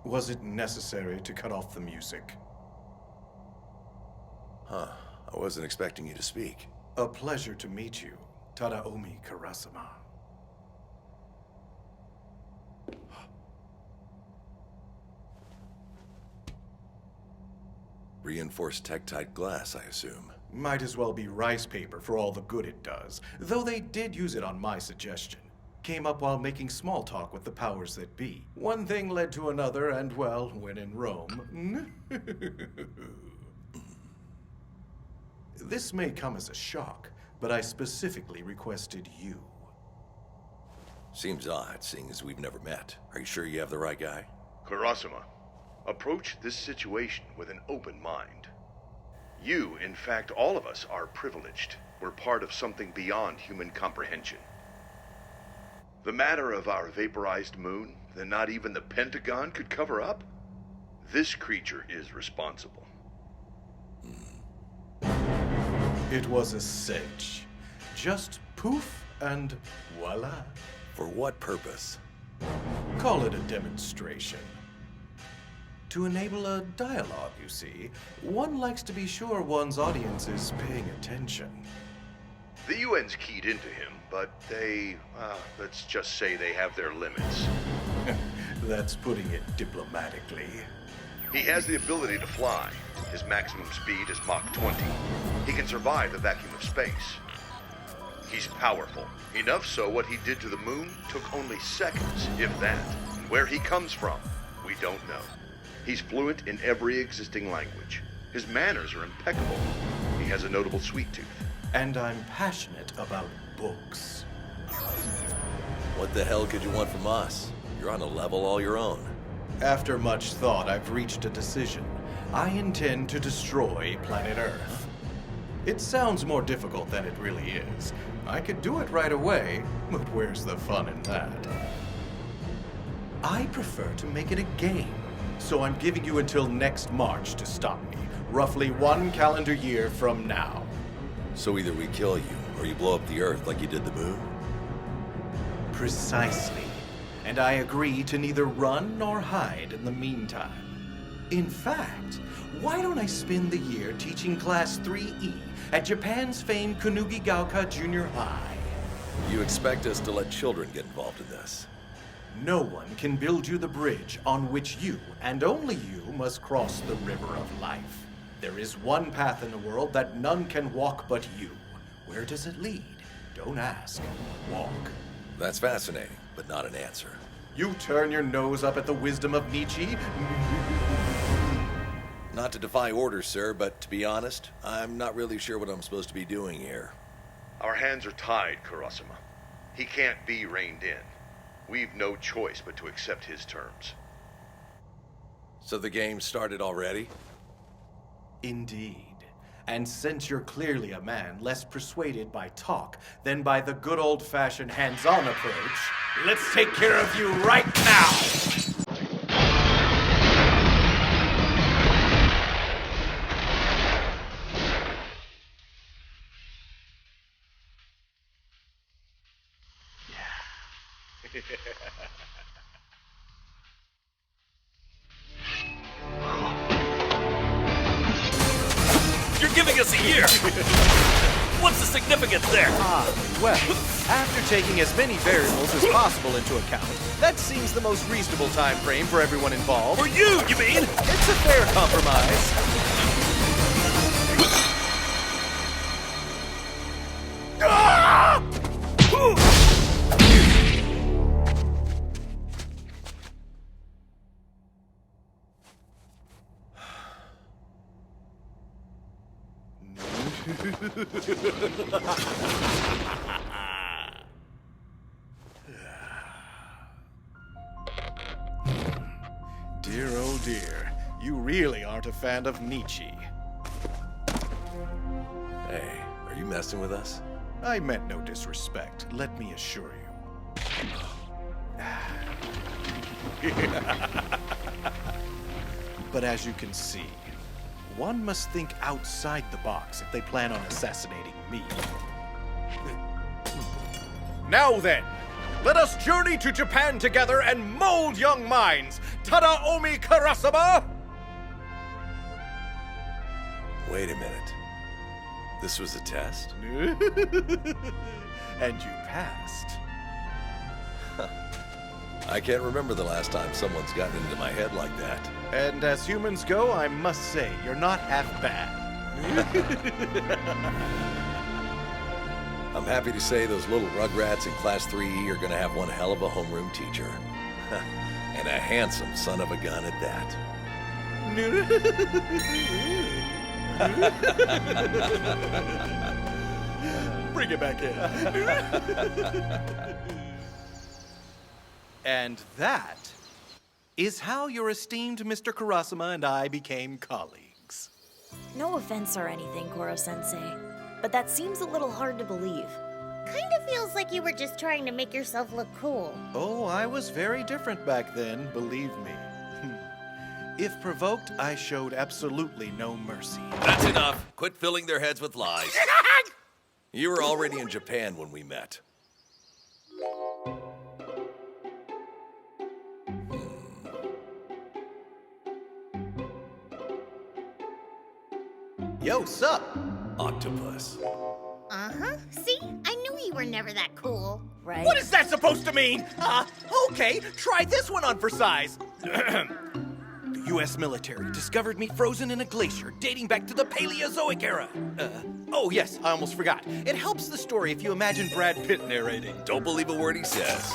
Was it necessary to cut off the music? Huh. I wasn't expecting you to speak. A pleasure to meet you, Tadaomi Karasama. Reinforced Tektite glass, I assume. Might as well be rice paper for all the good it does, though they did use it on my suggestion. Came up while making small talk with the powers that be. One thing led to another, and well, when in Rome... This may come as a shock, but I specifically requested you. Seems odd, seeing as we've never met. Are you sure you have the right guy? Karasama, approach this situation with an open mind. You, in fact, all of us are privileged. We're part of something beyond human comprehension. The matter of our vaporized moon that not even the Pentagon could cover up? This creature is responsible. It was a cinch. Just poof and voila. For what purpose? Call it a demonstration. To enable a dialogue, you see, one likes to be sure one's audience is paying attention. The UN's keyed into him, but they, let's just say they have their limits. That's putting it diplomatically. He has the ability to fly. His maximum speed is Mach 20. He can survive the vacuum of space. He's powerful. Enough so what he did to the moon took only seconds, if that. And where he comes from, we don't know. He's fluent in every existing language. His manners are impeccable. He has a notable sweet tooth. And I'm passionate about books. What the hell could you want from us? You're on a level all your own. After much thought, I've reached a decision. I intend to destroy planet Earth. It sounds more difficult than it really is. I could do it right away, but where's the fun in that? I prefer to make it a game, so I'm giving you until next March to stop me, roughly 1 calendar year from now. So either we kill you, or you blow up the Earth like you did the moon? Precisely. And I agree to neither run nor hide in the meantime. In fact, why don't I spend the year teaching Class 3E at Japan's famed Kunugigaoka Junior High? You expect us to let children get involved in this? No one can build you the bridge on which you, and only you, must cross the river of life. There is one path in the world that none can walk but you. Where does it lead? Don't ask. Walk. That's fascinating, but not an answer. You turn your nose up at the wisdom of Nietzsche? Not to defy orders, sir, but to be honest, I'm not really sure what I'm supposed to be doing here. Our hands are tied, Karasama. He can't be reined in. We've no choice but to accept his terms. So the game started already? Indeed. And since you're clearly a man less persuaded by talk than by the good old-fashioned hands-on approach, let's take care of you right now! You're giving us a year! What's the significance there? Well, after taking as many variables as possible into account, that seems the most reasonable time frame for everyone involved. For you mean? It's a fair compromise. Dear, oh dear, you really aren't a fan of Nietzsche. Hey, are you messing with us? I meant no disrespect, let me assure you. But as you can see, one must think outside the box if they plan on assassinating me. Now then, let us journey to Japan together and mold young minds, Tada Omi Karasama! Wait a minute. This was a test? And you passed. I can't remember the last time someone's gotten into my head like that. And as humans go, I must say, you're not half bad. I'm happy to say those little rugrats in Class 3E are gonna have one hell of a homeroom teacher. And a handsome son of a gun at that. Bring it back in. And that is how your esteemed Mr. Karasama and I became colleagues. No offense or anything, Koro-sensei, but that seems a little hard to believe. Kind of feels like you were just trying to make yourself look cool. Oh, I was very different back then, believe me. If provoked, I showed absolutely no mercy. That's enough. Quit filling their heads with lies. You were already in Japan when we met. Yo, sup? Octopus. Uh-huh. See? I knew you were never that cool. Right? What is that supposed to mean? Okay, try this one on for size. The U.S. military discovered me frozen in a glacier dating back to the Paleozoic era. Oh yes, I almost forgot. It helps the story if you imagine Brad Pitt narrating. Don't believe a word he says.